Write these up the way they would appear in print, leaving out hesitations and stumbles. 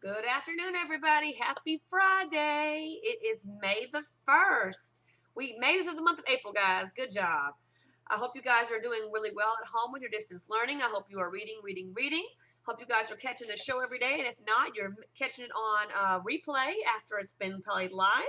Good afternoon, everybody. Happy Friday. It is May the 1st. We made it through the month of April, guys. Good job. I hope you guys are doing really well at home with your distance learning. I hope you are reading, reading, reading. Hope you guys are catching the show every day. And if not, you're catching it on replay after it's been played live.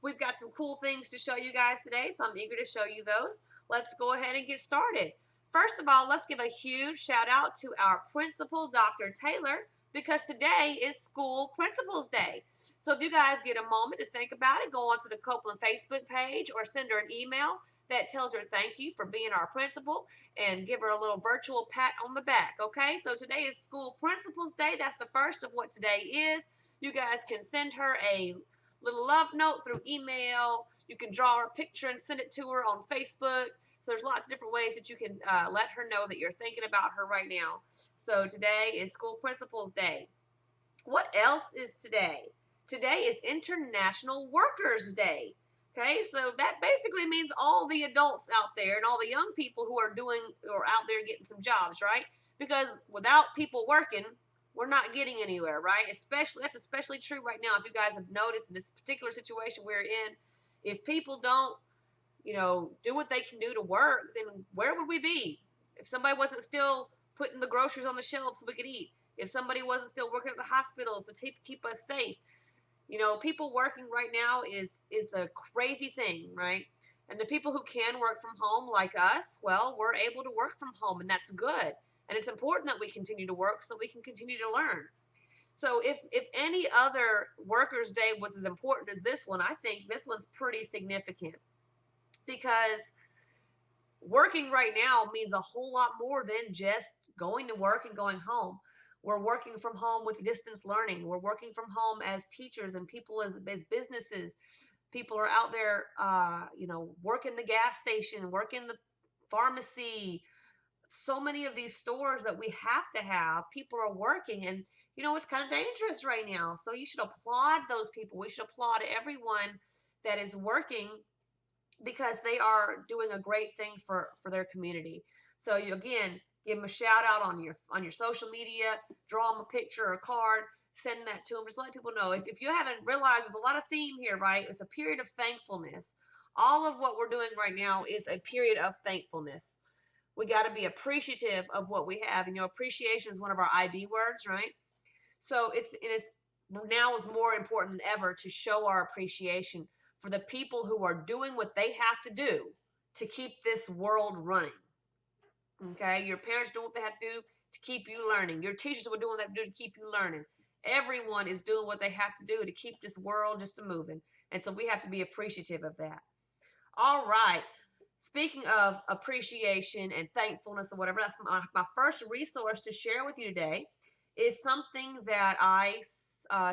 We've got some cool things to show you guys today, so I'm eager to show you those. Let's go ahead and get started. First of all, let's give a huge shout out to our principal, Dr. Taylor, because today is School Principals Day. So if you guys get a moment to think about it, go onto the Copeland Facebook page or send her an email that tells her thank you for being our principal and give her a little virtual pat on the back, okay? So today is School Principals Day. That's the first of what today is. You guys can send her a little love note through email. You can draw her a picture and send it to her on Facebook. So there's lots of different ways that you can let her know that you're thinking about her right now. So today is School Principals Day. What else is today? Today is International Workers Day. Okay, so that basically means all the adults out there and all the young people who are out there getting some jobs, right? Because without people working, we're not getting anywhere, right? That's especially true right now. If you guys have noticed in this particular situation we're in, if people don't do what they can do to work, then where would we be? If somebody wasn't still putting the groceries on the shelves so we could eat, if somebody wasn't still working at the hospitals to keep us safe, people working right now is a crazy thing, right? And the people who can work from home like us, well, we're able to work from home, and that's good. And it's important that we continue to work so we can continue to learn. So if any other Workers' Day was as important as this one, I think this one's pretty significant, because working right now means a whole lot more than just going to work and going home. We're working from home with distance learning. We're working from home as teachers and people as businesses. People are out there, working the gas station, working the pharmacy. So many of these stores that we have to have, people are working, and it's kind of dangerous right now. So you should applaud those people. We should applaud everyone that is working, because they are doing a great thing for their community. So you, again, give them a shout out on your social media, draw them a picture or a card, send that to them. Just let people know. If you haven't realized, there's a lot of theme here, right? It's a period of thankfulness. All of what we're doing right now is a period of thankfulness. We got to be appreciative of what we have. Appreciation is one of our IB words, right? So it's now is more important than ever to show our appreciation for the people who are doing what they have to do to keep this world running. Okay, your parents do what they have to do to keep you learning. Your teachers are doing what they have to do to keep you learning. Everyone is doing what they have to do to keep this world just a moving. And so we have to be appreciative of that. All right. Speaking of appreciation and thankfulness or whatever, that's my first resource to share with you today is something that I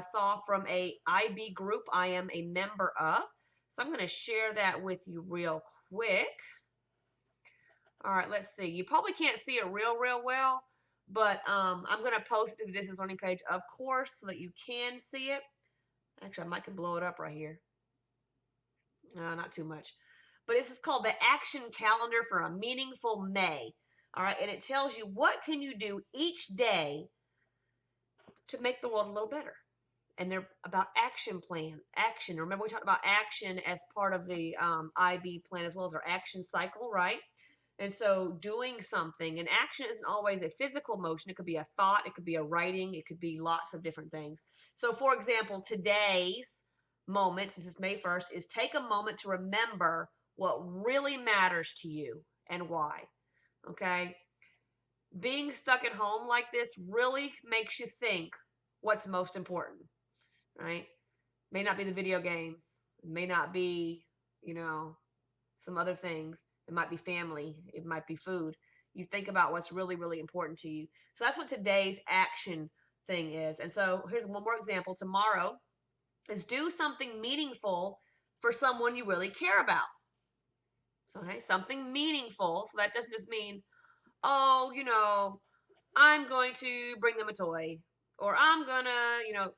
saw from a IB group I am a member of. So I'm going to share that with you real quick. All right, let's see. You probably can't see it real well, but I'm going to post it to the distance learning page, of course, so that you can see it. Actually, I might can blow it up right here. Not too much. But this is called the Action Calendar for a Meaningful May. All right, and it tells you what can you do each day to make the world a little better. And they're about action plan. Action. Remember, we talked about action as part of the IB plan, as well as our action cycle, right? And so doing something, and action isn't always a physical motion. It could be a thought. It could be a writing. It could be lots of different things. So, for example, today's moment, since it's May 1st, is take a moment to remember what really matters to you and why. Okay? Being stuck at home like this really makes you think what's most important, right? May not be the video games. It may not be, some other things. It might be family. It might be food. You think about what's really, really important to you. So that's what today's action thing is. And so here's one more example. Tomorrow is do something meaningful for someone you really care about. Okay, something meaningful. So that doesn't just mean, I'm going to bring them a toy, or I'm going to,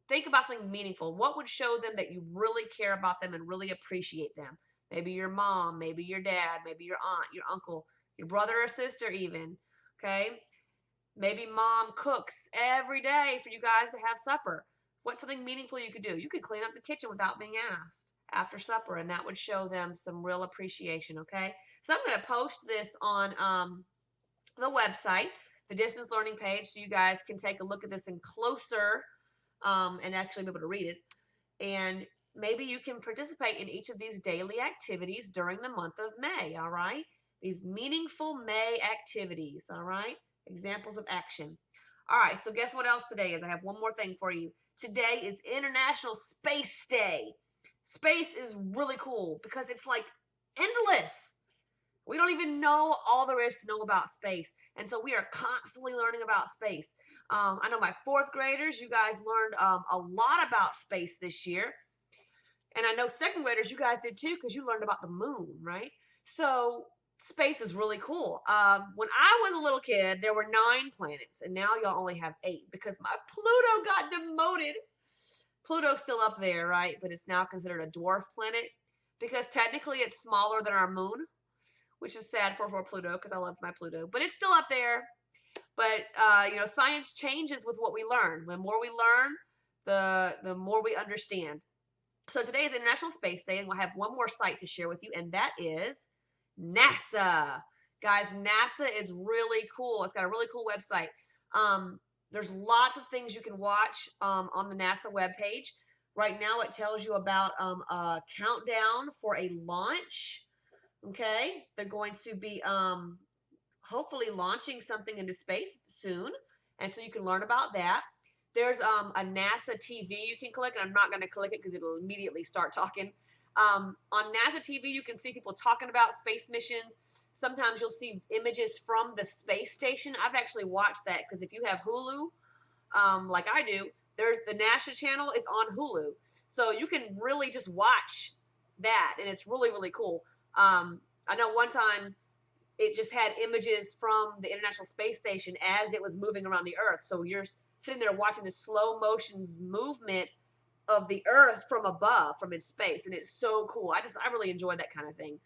think about something meaningful. What would show them that you really care about them and really appreciate them? Maybe your mom, maybe your dad, maybe your aunt, your uncle, your brother or sister even, okay? Maybe mom cooks every day for you guys to have supper. What's something meaningful you could do? You could clean up the kitchen without being asked after supper, and that would show them some real appreciation, okay? So I'm going to post this on the website, the distance learning page, so you guys can take a look at this in closer and actually be able to read it. And maybe you can participate in each of these daily activities during the month of May, all right? These meaningful May activities, all right? Examples of action. All right, so guess what else today is? I have one more thing for you. Today is International Space Day. Space is really cool because it's like endless. We don't even know all there is to know about space. And so we are constantly learning about space. I know my fourth graders, you guys learned a lot about space this year. And I know second graders, you guys did too, because you learned about the moon, right? So space is really cool. When I was a little kid, there were 9 planets, and now y'all only have 8 because my Pluto got demoted. Pluto's still up there, right? But it's now considered a dwarf planet because technically it's smaller than our moon, which is sad for Pluto because I loved my Pluto, but it's still up there. But science changes with what we learn. The more we learn, the more we understand. So today is International Space Day, and we'll have one more site to share with you, and that is NASA. Guys, NASA is really cool. It's got a really cool website. There's lots of things you can watch on the NASA webpage. Right now, it tells you about a countdown for a launch. Okay, they're going to be hopefully launching something into space soon, and so you can learn about that. There's a NASA TV you can click, and I'm not going to click it because it'll immediately start talking. On NASA TV, you can see people talking about space missions. Sometimes you'll see images from the space station. I've actually watched that because if you have Hulu, like I do, there's the NASA channel is on Hulu, so you can really just watch that, and it's really, really cool. I know one time it just had images from the International Space Station as it was moving around the Earth. So you're sitting there watching the slow motion movement of the Earth from above, from in space, and it's so cool. I really enjoy that kind of thing.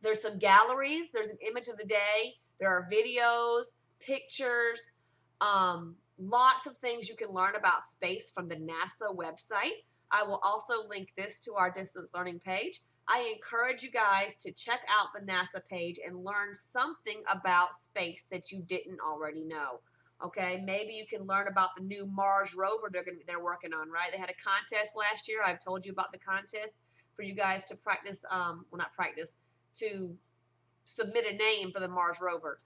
There's some galleries. There's an image of the day. There are videos, pictures, lots of things you can learn about space from the NASA website. I will also link this to our distance learning page. I encourage you guys to check out the NASA page and learn something about space that you didn't already know. Okay, maybe you can learn about the new Mars rover they're working on, right? They had a contest last year. I've told you about the contest for you guys to practice, not practice, to submit a name for the Mars rover.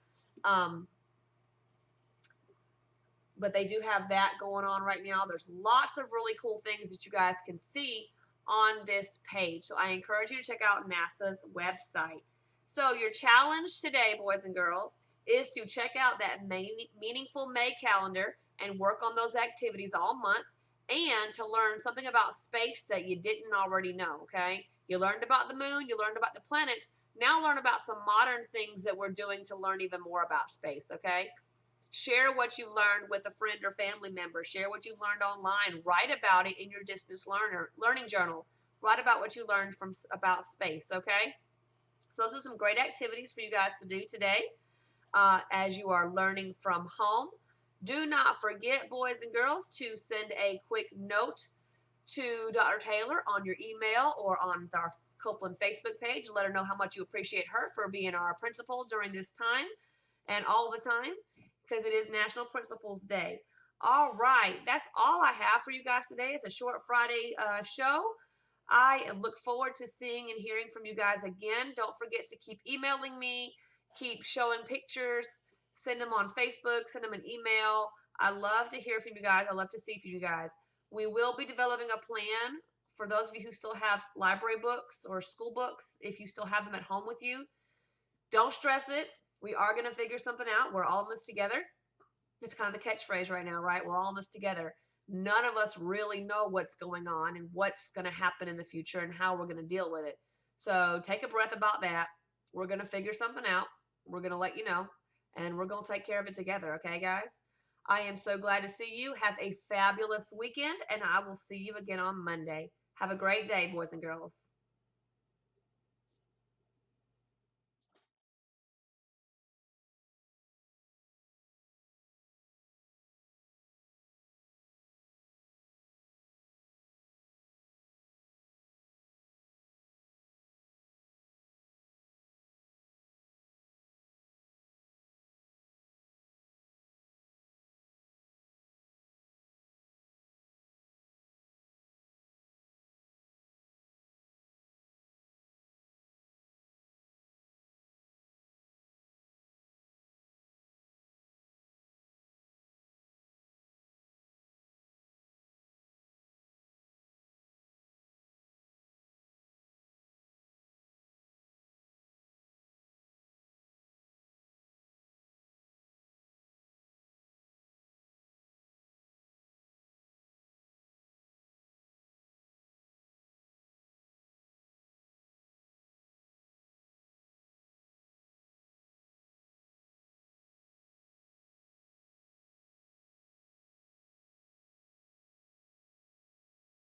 But they do have that going on right now. There's lots of really cool things that you guys can see on this page. So I encourage you to check out NASA's website. So your challenge today, boys and girls, is to check out that meaningful May calendar and work on those activities all month, and to learn something about space that you didn't already know, okay? You learned about the moon, you learned about the planets. Now learn about some modern things that we're doing to learn even more about space, okay? Share what you learned with a friend or family member. Share what you've learned online. Write about it in your distance learning journal. Write about what you learned about space, okay? So those are some great activities for you guys to do today as you are learning from home. Do not forget, boys and girls, to send a quick note to Dr. Taylor on your email or on our Copeland Facebook page and let her know how much you appreciate her for being our principal during this time and all the time, because it is National Principals Day. All right, that's all I have for you guys today. It's a short Friday show. I look forward to seeing and hearing from you guys again. Don't forget to keep emailing me, keep showing pictures, send them on Facebook, send them an email. I love to hear from you guys. I love to see from you guys. We will be developing a plan for those of you who still have library books or school books. If you still have them at home with you, don't stress it. We are going to figure something out. We're all in this together. It's kind of the catchphrase right now, right? We're all in this together. None of us really know what's going on and what's going to happen in the future and how we're going to deal with it. So take a breath about that. We're going to figure something out. We're going to let you know, and we're going to take care of it together. Okay, guys? I am so glad to see you. Have a fabulous weekend, and I will see you again on Monday. Have a great day, boys and girls.